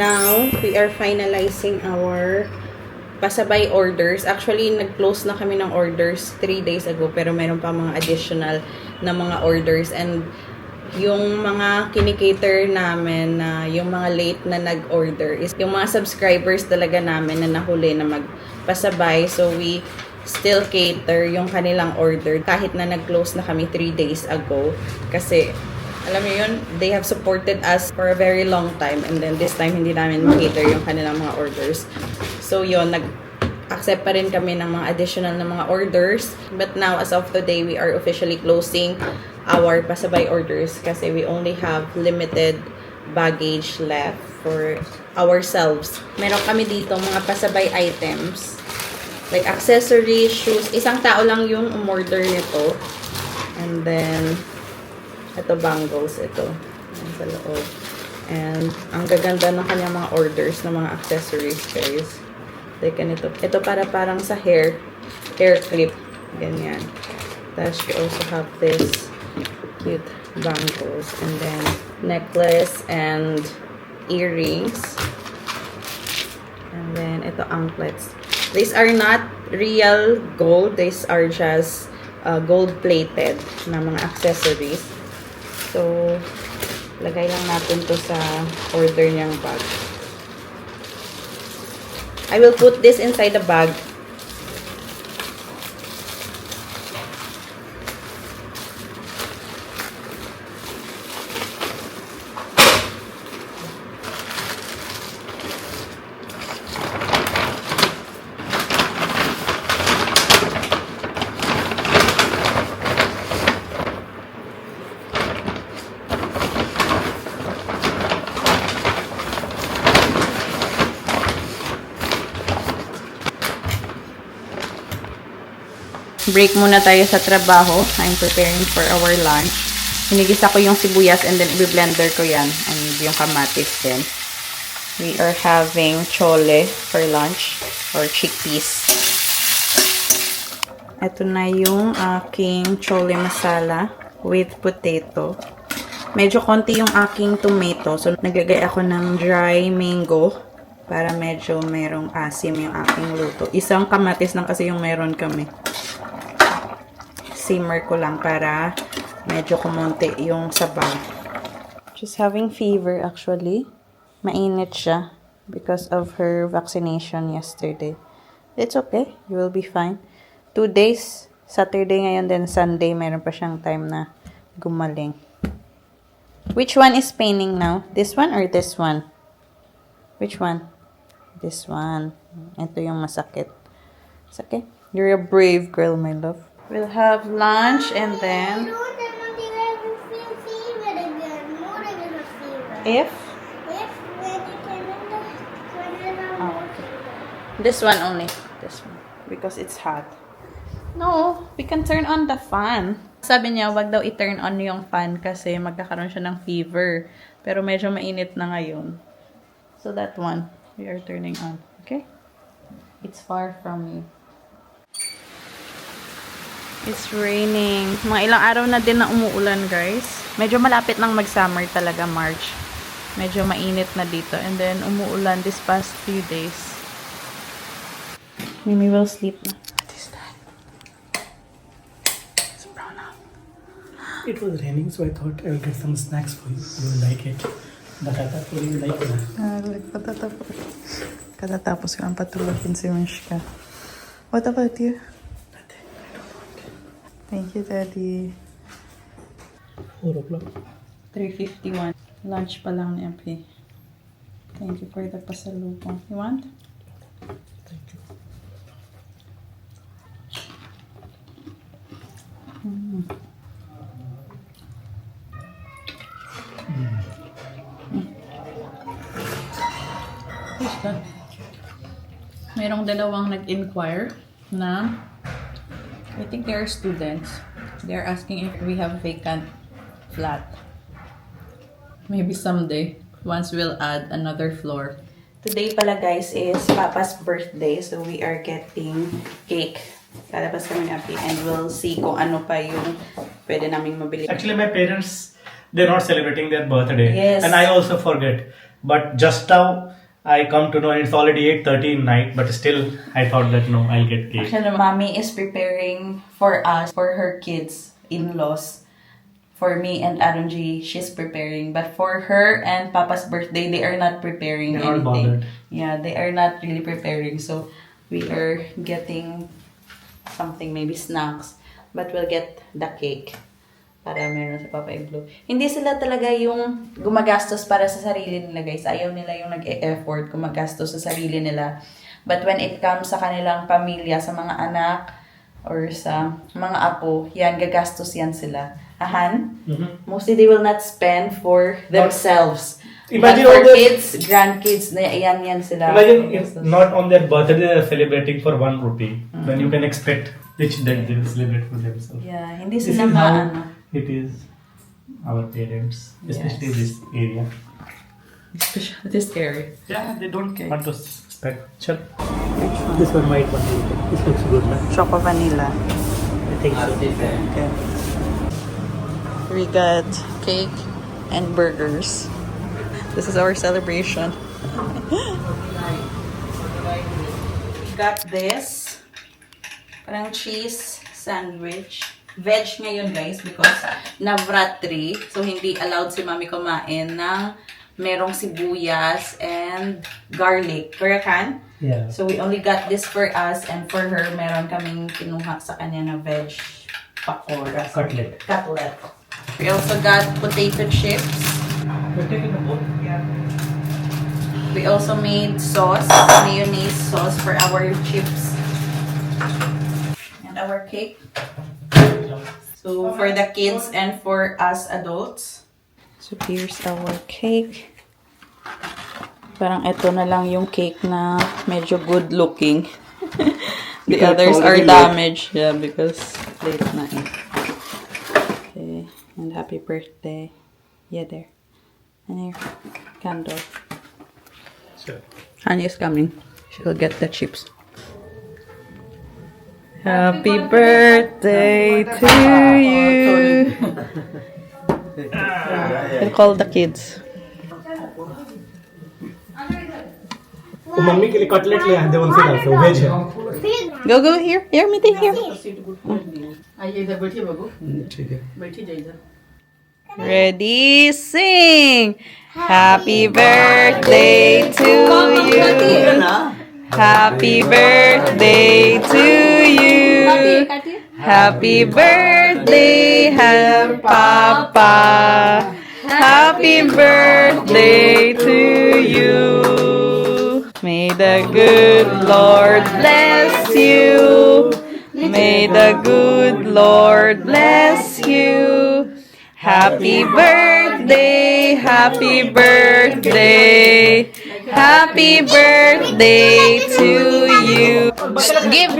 Now, we are finalizing our pasabay orders. Actually, nag-close na kami ng orders 3 days ago, pero meron pa mga additional na mga orders. And yung mga kinikater namin na yung mga late na nag-order is yung mga subscribers talaga namin na nahuli na magpasabay. So, we still cater yung kanilang order kahit na nag-close na kami 3 days ago. Kasi alam mo yun, they have supported us for a very long time, and then this time hindi namin ma-cater yung kanilang mga orders. So yun, nag-accept pa rin kami ng mga additional na mga orders. But now, as of today, we are officially closing our pasabay orders kasi we only have limited baggage left for ourselves. Meron kami dito mga pasabay items like accessories, shoes. Isang tao lang yung umorder nito. And then ito, bangles, ito. Ayan sa loob. And, ang gaganda ng kanyang mga orders ng mga accessories, guys. Like, ganito. Ito parang sa hair clip. Ganyan. Tapos, you also have this cute bangles. And then, necklace and earrings. And then, ito, anklets. These are not real gold. These are just gold-plated na mga accessories. So, lagay lang natin to sa order niyang bag. I will put this inside the bag. Break muna tayo sa trabaho. I'm preparing for our lunch. Hinigisa ko yung sibuyas and then i-blender ko yan. And yung kamatis din. We are having chole for lunch or chickpeas. Ito na yung aking chole masala with potato. Medyo konti yung aking tomato. So, naglagay ako ng dry mango para medyo merong asim yung aking luto. Isang kamatis lang kasi yung meron kami. Simmer ko lang para medyo kumonti yung sabaw. She's having fever actually. Mainit siya because of her vaccination yesterday. It's okay. You will be fine. 2 days. Saturday ngayon, then Sunday, meron pa siyang time na gumaling. Which one is paining now? This one or this one? Which one? This one. Ito yung masakit. It's okay. You're a brave girl, my love. We'll have lunch and then if oh, okay. This one only. This one. Because it's hot. No, we can turn on the fan. Sabi niya, wag daw i-turn on yung fan kasi magkakaroon siya ng fever. Pero medyo mainit na ngayon. So that one, we are turning on. Okay? It's far from me. It's raining. Mga ilang araw na din na umuulan, guys. Medyo malapit nang mag-summer talaga, March. Medyo mainit na dito. And then, umuulan this past few days. Mimi will sleep na. What is that? It's brown out. It was raining, so I thought I will get some snacks for you. You will like it. But I thought you will like it. Katatapos ko ang patulogin si Mishka. What about you? Thank you, Daddy. 4 o'clock. 3:51. Lunch pa lang ni Api. Thank you for the pasalubong. You want? Thank you. Who's that? Merong dalawang nag-inquire na I think they are students. They're asking if we have vacant flat. Maybe someday, once we'll add another floor. Today pala, guys, is Papa's birthday. So we are getting cake. Lalabas kami ni Api and we'll see kung ano pa yung pwede naming mabili. Actually, my parents, they're not celebrating their birthday. Yes. And I also forget. But just now I come to know it's already 8:30 in night, but still I thought that no, I'll get cake. Actually, mommy is preparing for us, for her kids, in-laws. For me and Arunji, she's preparing. But for her and Papa's birthday, they are not preparing They're not anything. bothered. Yeah, they are not really preparing. So, we are getting something, maybe snacks. But we'll get the cake. Para meron sa Papa Blue. Hindi sila talaga yung gumagastos para sa sarili nila, guys. Ayaw nila yung nag-e-effort gumagastos sa sarili nila. But when it comes sa kanilang pamilya, sa mga anak, or sa mga apo, yan, gagastos yan sila. Ahan? Mostly they will not spend for themselves. Imagine But for all the- kids, grandkids, yan sila. Imagine if not on their birthday they are celebrating for 1 rupee, then you can expect which that they will celebrate for themselves. Yeah, hindi This sila is how maano. it is our parents, especially Yes. this area. This area. Yeah, they don't Okay. want to spend. Sure. This one white one. This looks good. Choco vanilla. I think so. Okay. We got cake and burgers. This is our celebration. We got this. Parang cheese sandwich. Veg ngayon, guys, because Navratri. So, hindi allowed si Mami kumain ng merong sibuyas and garlic. Correct, Han? Yeah. So, we only got this for us, and for her, meron kaming kinuha sa kanya na veg pakora. Cutlet. Cutlet. We also got potato chips. We're taking the both. Yeah. We also made sauce, mayonnaise sauce for our chips. And our cake. So, for the kids and for us adults. So, here's our cake. Parang ito na lang yung cake na medyo good looking. The Because others it's are already late. damaged. Yeah, because late na eh. Okay. And happy birthday. Yeah, there. And here. Candle. Sure. Anya is coming. She'll get the chips. Happy birthday to you. We'll call the kids. वो मम्मी के लिए कटलेट ले आते हैं उनसे लाते हैं वेज है Go here. Here, Miti, here. ठीक है Ready, sing. Happy birthday to you. Happy birthday to you. Happy birthday, Papa. Happy birthday to you. May the good Lord bless you. May the good Lord bless you. Happy birthday, happy birthday, happy birthday to you. Give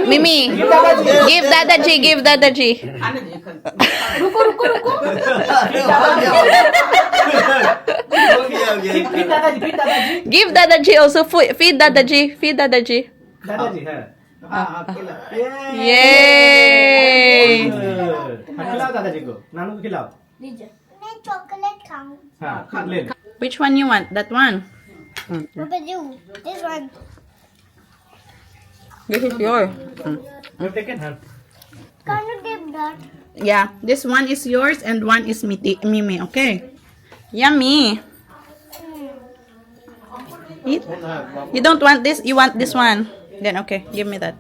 Mimi, give Dada G, give Dada G. Give Dada G also, feed Dada G, feed Dada G. दादाजी है Yay! खिलाओ दादाजी को नानू को खिलाओ मैं चॉकलेट खाऊं हाँ ले Which one you want? That one? Papa do this one. This is yours. You've taken her. Can you give that? Yeah, this one is yours and one is Mimi, okay? Yummy. Eat. You don't want this, you want this one. Then okay, give me that.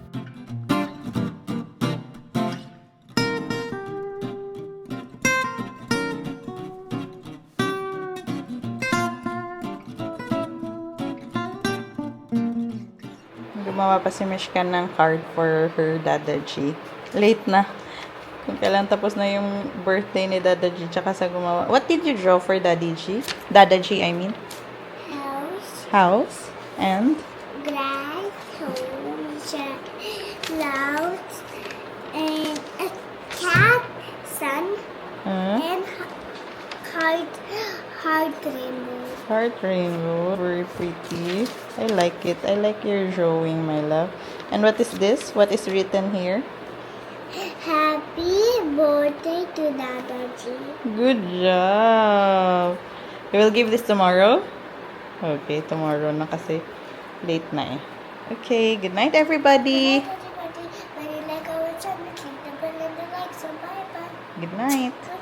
Gumawa pa si Mishka ng card for her Dada G. Late na. Kung kailan tapos na yung birthday ni Dada G, tsaka sa gumawa. What did you draw for Daddy G? Dada G, I mean. House, House. And? grass, home, clouds, and a cat, sun, and heart rainbow. Heart rainbow. Very pretty. I like it. I like your drawing, my love. And what is this? What is written here? Happy birthday to Dadaji. Good job. You will give this tomorrow? Okay, tomorrow na kasi late na eh. Okay, good night everybody. Everybody, when you like our channel, click the bell and the like, so bye-bye. Good night.